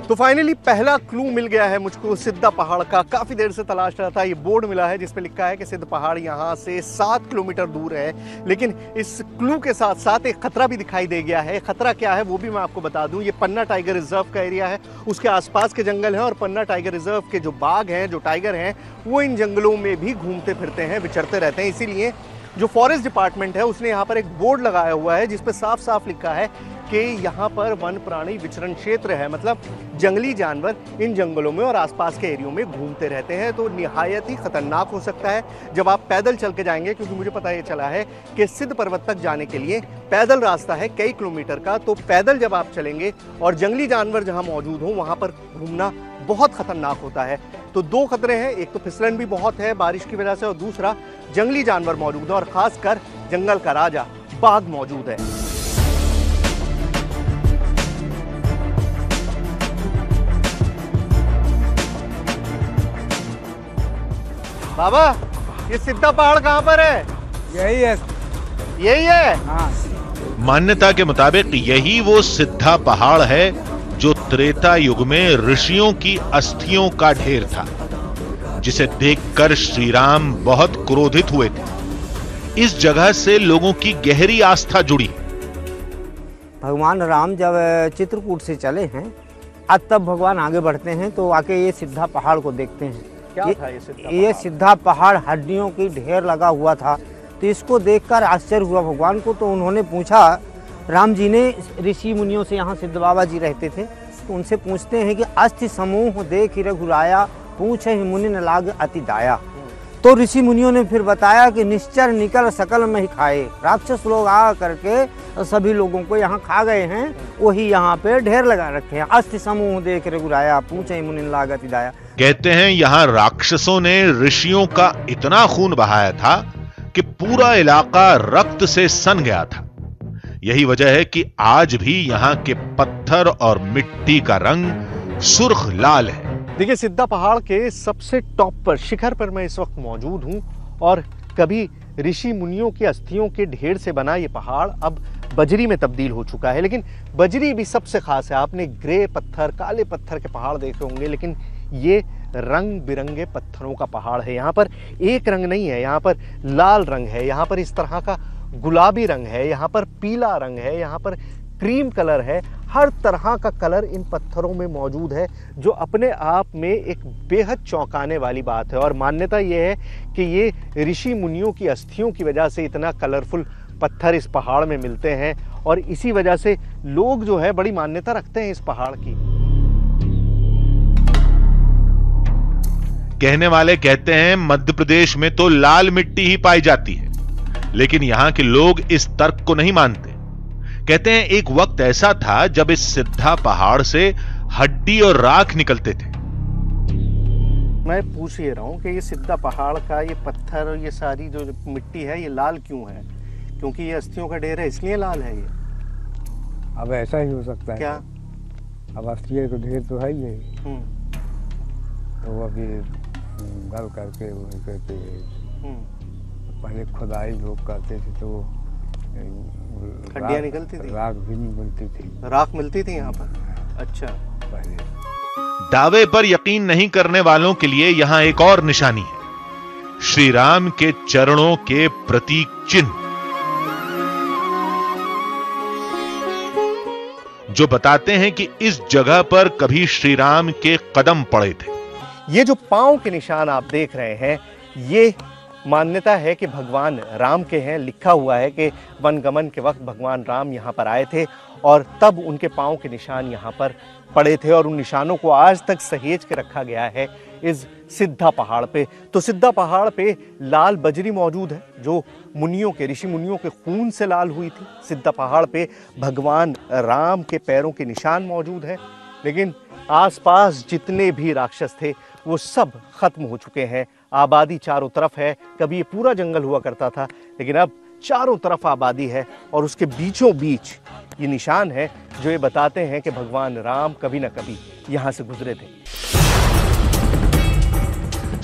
तो फाइनली पहला क्लू मिल गया है मुझको सिद्धा पहाड़ का। काफी देर से तलाश रहा था। ये बोर्ड मिला है जिस पे लिखा है कि सिद्ध पहाड़ यहाँ से 7 किलोमीटर दूर है। लेकिन इस क्लू के साथ साथ एक खतरा भी दिखाई दे गया है। खतरा क्या है वो भी मैं आपको बता दूं। ये पन्ना टाइगर रिजर्व का एरिया है, उसके आसपास के जंगल हैं और पन्ना टाइगर रिजर्व के जो बाघ हैं, जो टाइगर हैं, वो इन जंगलों में भी घूमते फिरते हैं, विचरते रहते हैं। इसीलिए जो फॉरेस्ट डिपार्टमेंट है उसने यहाँ पर एक बोर्ड लगाया हुआ है जिस पे साफ साफ लिखा है कि यहाँ पर वन प्राणी विचरण क्षेत्र है। मतलब जंगली जानवर इन जंगलों में और आसपास के एरियो में घूमते रहते हैं। तो निहायत ही खतरनाक हो सकता है जब आप पैदल चल के जाएंगे, क्योंकि मुझे पता ये चला है कि सिद्ध पर्वत तक जाने के लिए पैदल रास्ता है कई किलोमीटर का। तो पैदल जब आप चलेंगे और जंगली जानवर जहाँ मौजूद हों वहाँ पर घूमना बहुत खतरनाक होता है। तो 2 खतरे हैं, एक तो फिसलन भी बहुत है बारिश की वजह से, और दूसरा जंगली जानवर मौजूद है और खासकर जंगल का राजा बाघ मौजूद है। बाबा, ये सिद्धा पहाड़ कहाँ पर है? यही है। यही है? हाँ। मान्यता के मुताबिक यही वो सिद्धा पहाड़ है जो त्रेता युग में ऋषियों की अस्थियों का ढेर था, जिसे देखकर श्री राम बहुत क्रोधित हुए थे। इस जगह से लोगों की गहरी आस्था जुड़ी। भगवान राम जब चित्रकूट से चले हैं, अब तब भगवान आगे बढ़ते हैं तो आके ये सिद्धा पहाड़ को देखते हैं। क्या था ये सिद्धा पहाड़? ये सिद्धा पहाड़ हड्डियों की ढेर लगा हुआ था। तो इसको देखकर आश्चर्य हुआ भगवान को। तो उन्होंने पूछा, राम जी ने ऋषि मुनियों से, यहाँ सिद्ध बाबा जी रहते थे, तो उनसे पूछते हैं कि अस्थि समूह देख रघुराया, पूछे मुनि न लाग अति दाया। तो ऋषि मुनियों ने फिर बताया कि निश्चर निकल सकल में ही खाए। राक्षस लोग आ करके सभी लोगों को यहाँ खा गए हैं, वही यहाँ पे ढेर लगा रखे हैं। अस्थि समूह देख रघुराया, पूछे मुनि न लाग अति दाया। कहते हैं यहाँ राक्षसों ने ऋषियों का इतना खून बहाया था कि पूरा इलाका रक्त से सन गया था। यही वजह है कि आज भी यहाँ के पत्थर और मिट्टी का रंग सुर्ख लाल है। देखिए, सिद्धा पहाड़ के सबसे टॉप पर, शिखर पर मैं इस वक्त मौजूद हूँ और कभी ऋषि मुनियों की अस्थियों के ढेर से बना ये पहाड़ अब बजरी में तब्दील हो चुका है। लेकिन बजरी भी सबसे खास है। आपने ग्रे पत्थर, काले पत्थर के पहाड़ देखे होंगे, लेकिन ये रंग बिरंगे पत्थरों का पहाड़ है। यहाँ पर एक रंग नहीं है, यहाँ पर लाल रंग है, यहाँ पर इस तरह का गुलाबी रंग है, यहाँ पर पीला रंग है, यहाँ पर क्रीम कलर है। हर तरह का कलर इन पत्थरों में मौजूद है, जो अपने आप में एक बेहद चौंकाने वाली बात है। और मान्यता ये है कि ये ऋषि मुनियों की अस्थियों की वजह से इतना कलरफुल पत्थर इस पहाड़ में मिलते हैं और इसी वजह से लोग जो है बड़ी मान्यता रखते हैं इस पहाड़ की। कहने वाले कहते हैं मध्य प्रदेश में तो लाल मिट्टी ही पाई जाती है, लेकिन यहाँ के लोग इस तर्क को नहीं मानते। कहते हैं एक वक्त ऐसा था जब इस सिद्धा पहाड़ से हड्डी और राख निकलते थे। मैं पूछ ये रहा हूँ कि ये सिद्धा पहाड़ का ये पत्थर और ये सारी जो मिट्टी है ये लाल क्यों है? क्योंकि ये अस्थियों का ढेर है इसलिए लाल है ये? अब ऐसा ही हो सकता है। क्या? अब अस्थियों का ढेर तो है ही है, तो वो अभी गल करके वो करके पहले खुदाई लोग करते थे तो हड्डियाँ निकलती थी, राख भी मिलती थी। राख मिलती थी यहाँ पर? अच्छा। पहले दावे पर यकीन नहीं करने वालों के लिए यहां एक और निशानी है, श्री राम के चरणों के प्रतीक चिन्ह, जो बताते हैं कि इस जगह पर कभी श्री राम के कदम पड़े थे। ये जो पांव के निशान आप देख रहे हैं, ये मान्यता है कि भगवान राम के हैं। लिखा हुआ है कि वनगमन के वक्त भगवान राम यहाँ पर आए थे और तब उनके पाँव के निशान यहाँ पर पड़े थे और उन निशानों को आज तक सहेज के रखा गया है इस सिद्धा पहाड़ पे। तो सिद्धा पहाड़ पे लाल बजरी मौजूद है जो मुनियों के, ऋषि मुनियों के खून से लाल हुई थी। सिद्धा पहाड़ पे भगवान राम के पैरों के निशान मौजूद हैं। लेकिन आसपास जितने भी राक्षस थे वो सब खत्म हो चुके हैं। आबादी चारों तरफ है। कभी ये पूरा जंगल हुआ करता था, लेकिन अब चारों तरफ आबादी है और उसके बीचों बीच ये निशान है जो ये बताते हैं कि भगवान राम कभी न कभी यहाँ से गुजरे थे।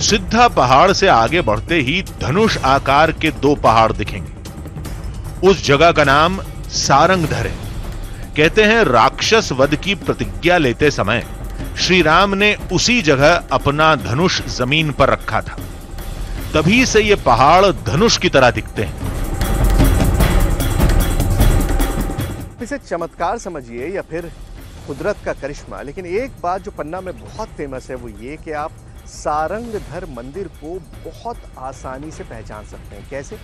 सिद्धा पहाड़ से आगे बढ़ते ही धनुष आकार के 2 पहाड़ दिखेंगे। उस जगह का नाम सारंगधर है। कहते हैं राक्षस वध की प्रतिज्ञा लेते समय श्री राम ने उसी जगह अपना धनुष जमीन पर रखा था। तभी से ये पहाड़ धनुष की तरह दिखते हैं। इसे चमत्कार समझिए या फिर कुदरत का करिश्मा, लेकिन एक बात जो पन्ना में बहुत फेमस है वो ये कि आप सारंगधर मंदिर को बहुत आसानी से पहचान सकते हैं। कैसे?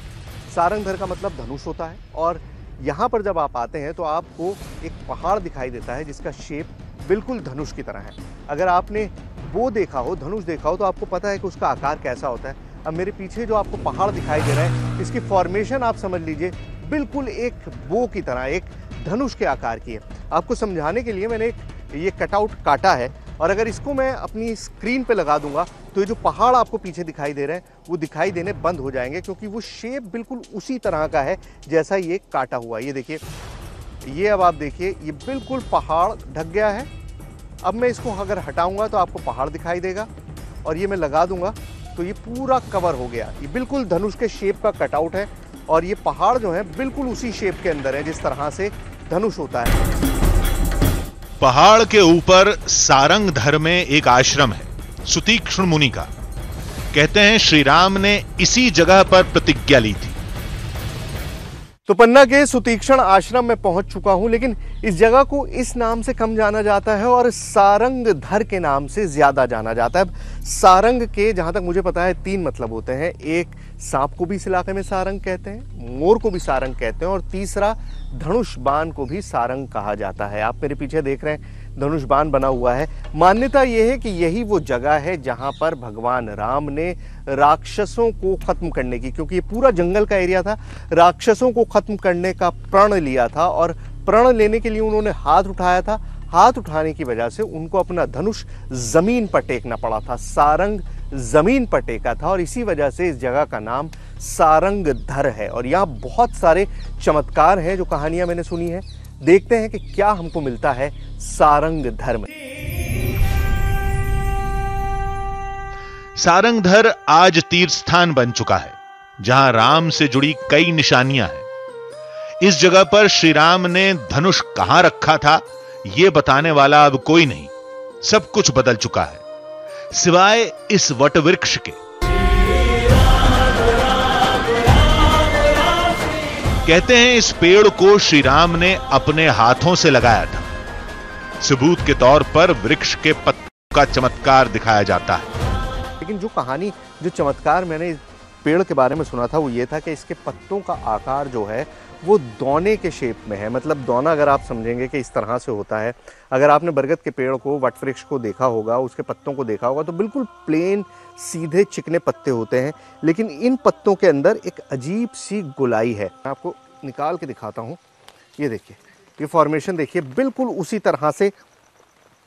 सारंगधर का मतलब धनुष होता है और यहाँ पर जब आप आते हैं तो आपको एक पहाड़ दिखाई देता है जिसका शेप बिल्कुल धनुष की तरह है। अगर आपने वो देखा हो, धनुष देखा हो, तो आपको पता है कि उसका आकार कैसा होता है। अब मेरे पीछे जो आपको पहाड़ दिखाई दे रहा है, इसकी फॉर्मेशन आप समझ लीजिए बिल्कुल एक बो की तरह, एक धनुष के आकार की है। आपको समझाने के लिए मैंने ये कटआउट काटा है और अगर इसको मैं अपनी स्क्रीन पे लगा दूंगा तो ये जो पहाड़ आपको पीछे दिखाई दे रहे हैं वो दिखाई देने बंद हो जाएंगे, क्योंकि वो शेप बिल्कुल उसी तरह का है जैसा ये काटा हुआ है। ये देखिए, ये अब आप देखिए, ये बिल्कुल पहाड़ ढक गया है। अब मैं इसको अगर हटाऊंगा तो आपको पहाड़ दिखाई देगा और ये मैं लगा दूंगा तो ये पूरा कवर हो गया। ये बिल्कुल धनुष के शेप का कटआउट है और ये पहाड़ जो है बिल्कुल उसी शेप के अंदर है जिस तरह से धनुष होता है। पहाड़ के ऊपर सारंगधर में एक आश्रम है सुतीक्ष्ण मुनि का। कहते हैं श्री राम ने इसी जगह पर प्रतिज्ञा ली थी। तो पन्ना के सुतीक्ष्ण आश्रम में पहुंच चुका हूं, लेकिन इस जगह को इस नाम से कम जाना जाता है और सारंगधर के नाम से ज्यादा जाना जाता है। सारंग के जहां तक मुझे पता है 3 मतलब होते हैं। एक, सांप को भी इस इलाके में सारंग कहते हैं, मोर को भी सारंग कहते हैं और तीसरा, धनुष बाण को भी सारंग कहा जाता है। आप मेरे पीछे देख रहे हैं धनुष बाण बना हुआ है। मान्यता यह है कि यही वो जगह है जहां पर भगवान राम ने राक्षसों को खत्म करने की, क्योंकि ये पूरा जंगल का एरिया था, राक्षसों को खत्म करने का प्रण लिया था और प्रण लेने के लिए उन्होंने हाथ उठाया था। हाथ उठाने की वजह से उनको अपना धनुष जमीन पर टेकना पड़ा था। सारंग जमीन पर टेका था और इसी वजह से इस जगह का नाम सारंगधर है। और यहाँ बहुत सारे चमत्कार हैं जो कहानियां मैंने सुनी है। देखते हैं कि क्या हमको मिलता है सारंगधर में। सारंगधर आज तीर्थ स्थान बन चुका है जहां राम से जुड़ी कई निशानियां हैं। इस जगह पर श्री राम ने धनुष कहां रखा था यह बताने वाला अब कोई नहीं। सब कुछ बदल चुका है सिवाय इस वटवृक्ष के। कहते हैं इस पेड़ को श्री राम ने अपने हाथों से लगाया था। सबूत के तौर पर वृक्ष के पत्तों का चमत्कार दिखाया जाता है। लेकिन जो कहानी, जो चमत्कार मैंने इस पेड़ के बारे में सुना था वो ये था कि इसके पत्तों का आकार जो है वो दौने के शेप में है। मतलब दौना अगर आप समझेंगे कि इस तरह से होता है। अगर आपने बरगद के पेड़ को, वटवृक्ष को देखा होगा, उसके पत्तों को देखा होगा तो बिल्कुल प्लेन सीधे चिकने पत्ते होते हैं, लेकिन इन पत्तों के अंदर एक अजीब सी गोलाई है। मैं आपको निकाल के दिखाता हूँ। ये देखिए, ये फॉर्मेशन देखिए, बिल्कुल उसी तरह से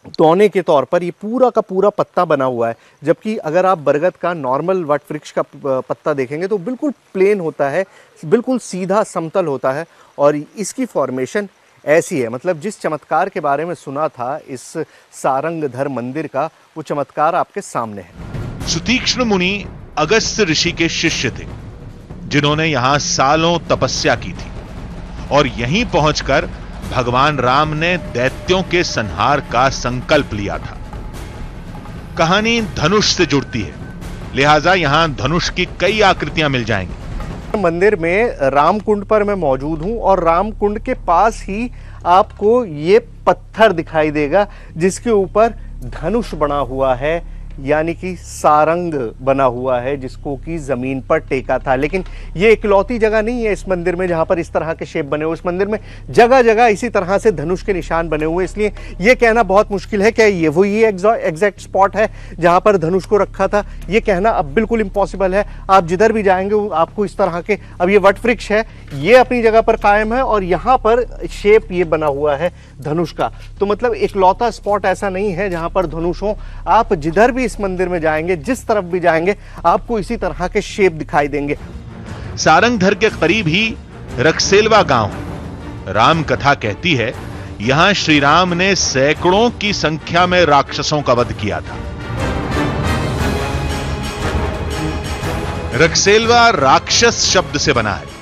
दौने के तौर पर ये पूरा का पूरा पत्ता बना हुआ है। जबकि अगर आप बरगद का नॉर्मल वटवृक्ष का पत्ता देखेंगे तो बिल्कुल प्लेन होता है, बिल्कुल सीधा समतल होता है और इसकी फॉर्मेशन ऐसी है। मतलब जिस चमत्कार के बारे में सुना था इस सारंगधर मंदिर का, वो चमत्कार आपके सामने है। सुतीक्ष्ण मुनि अगस्त्य ऋषि के शिष्य थे जिन्होंने यहां सालों तपस्या की थी और यहीं पहुंचकर भगवान राम ने दैत्यों के संहार का संकल्प लिया था। कहानी धनुष से जुड़ती है, लिहाजा यहां धनुष की कई आकृतियां मिल जाएंगी। मंदिर में रामकुंड पर मैं मौजूद हूं और रामकुंड के पास ही आपको ये पत्थर दिखाई देगा जिसके ऊपर धनुष बना हुआ है। यानी कि सारंग बना हुआ है जिसको कि जमीन पर टेका था। लेकिन ये इकलौती जगह नहीं है इस मंदिर में जहां पर इस तरह के शेप बने हुए। इस मंदिर में जगह जगह इसी तरह से धनुष के निशान बने हुए, इसलिए ये कहना बहुत मुश्किल है कि ये वही एग्जैक्ट स्पॉट है जहां पर धनुष को रखा था। ये कहना अब बिल्कुल इम्पॉसिबल है। आप जिधर भी जाएंगे आपको इस तरह के, अब ये वट वृक्ष है, ये अपनी जगह पर कायम है और यहाँ पर शेप ये बना हुआ है धनुष का। तो मतलब इकलौता स्पॉट ऐसा नहीं है जहां पर धनुष हो। आप जिधर भी इस मंदिर में जाएंगे, जिस तरफ भी जाएंगे, आपको इसी तरह के शेप दिखाई देंगे। सारंगधर के करीब ही रक्सेलवा गांव है। राम कथा कहती है यहां श्री राम ने सैकड़ों की संख्या में राक्षसों का वध किया था। रक्सेलवा राक्षस शब्द से बना है।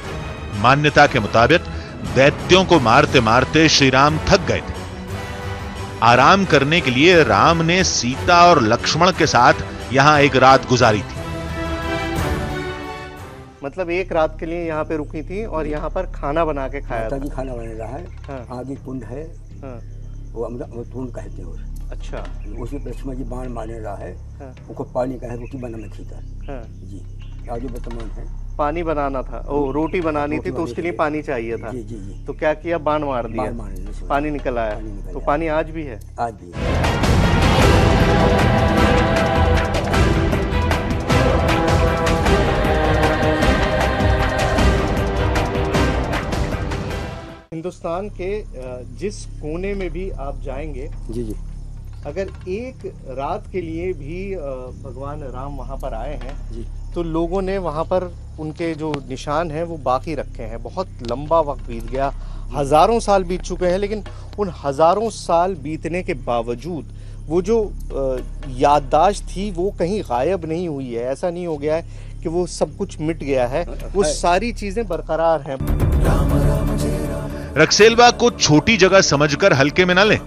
मान्यता के मुताबिक दैत्यों को मारते मारते श्री राम थक गए थे। आराम करने के लिए राम ने सीता और लक्ष्मण के साथ यहां एक रात गुजारी थी। मतलब एक रात के लिए यहाँ पे रुकी थी और यहाँ पर खाना बना के खाया था। खाना बन रहा है। हाँ। आगे कुंड है। हाँ। वो अमृतकुंड कहते हैं। अच्छा। उसी पर लक्ष्मण जी बाण मारने रहा है। हाँ। उनको पानी का है, रोटी बनाना खीता। हाँ। जी आगे वर्तमान है। पानी बनाना था, ओ रोटी बनानी थी तो उसके लिए पानी चाहिए था। जी जी जी। तो क्या किया, बाण मार दिया, पानी निकल आया। तो पानी आज भी है। आज भी है। हिंदुस्तान के जिस कोने में भी आप जाएंगे, जी जी, अगर एक रात के लिए भी भगवान राम वहाँ पर आए हैं जी, तो लोगों ने वहाँ पर उनके जो निशान हैं वो बाकी रखे हैं। बहुत लंबा वक्त बीत गया, हज़ारों साल बीत चुके हैं, लेकिन उन हज़ारों साल बीतने के बावजूद वो जो याददाश्त थी वो कहीं गायब नहीं हुई है। ऐसा नहीं हो गया है कि वो सब कुछ मिट गया है, वो सारी चीज़ें बरकरार हैं। रक्सेलवा को छोटी जगह समझकर हल्के में न लें।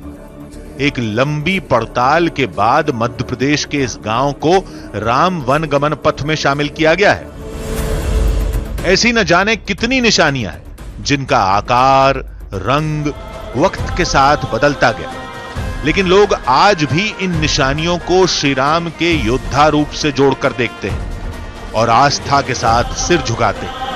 एक लंबी पड़ताल के बाद मध्य प्रदेश के इस गांव को राम वन गमन पथ में शामिल किया गया है। ऐसी न जाने कितनी निशानियां हैं जिनका आकार, रंग वक्त के साथ बदलता गया, लेकिन लोग आज भी इन निशानियों को श्री राम के योद्धा रूप से जोड़कर देखते हैं और आस्था के साथ सिर झुकाते हैं।